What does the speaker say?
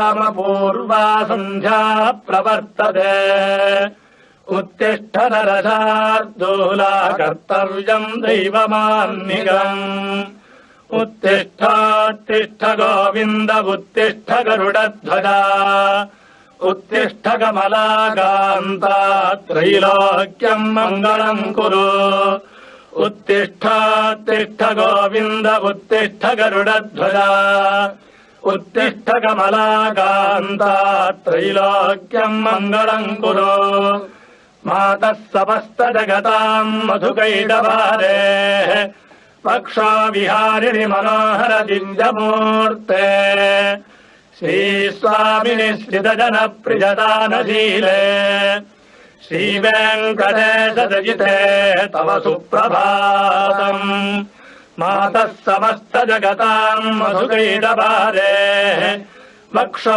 पूर्वा सन्ध्या प्रवर्तते उत्तिष्ठ नरशार्दूला कर्तव्यम् दैवमान्निकम् उत्तिष्ठोत्तिष्ठ गोविन्द उत्तिष्ठ गरुडध्वजा उत्तिष्ठ कमलाकान्ता त्रैलोक्यम् मङ्गलम् कुरु उत्तिष्ठोत्तिष्ठ गोविन्द उत्तिष्ठ गरुडध्वजा उत्तिष्ठ कमलाकान्ता त्रैलोक्यम् मङ्गलम् कुरु मातः समस्त जगताम् मधुकैटभारेः पक्षो विहारिणि मनोहर दिव्यमूर्ते श्रीस्वामिनि श्रितजनप्रियदानशीले श्रीवेङ्कटेशदयिते तव सुप्रभातम् मातः समस्त जगताम् मधुकैटभारेः पक्षो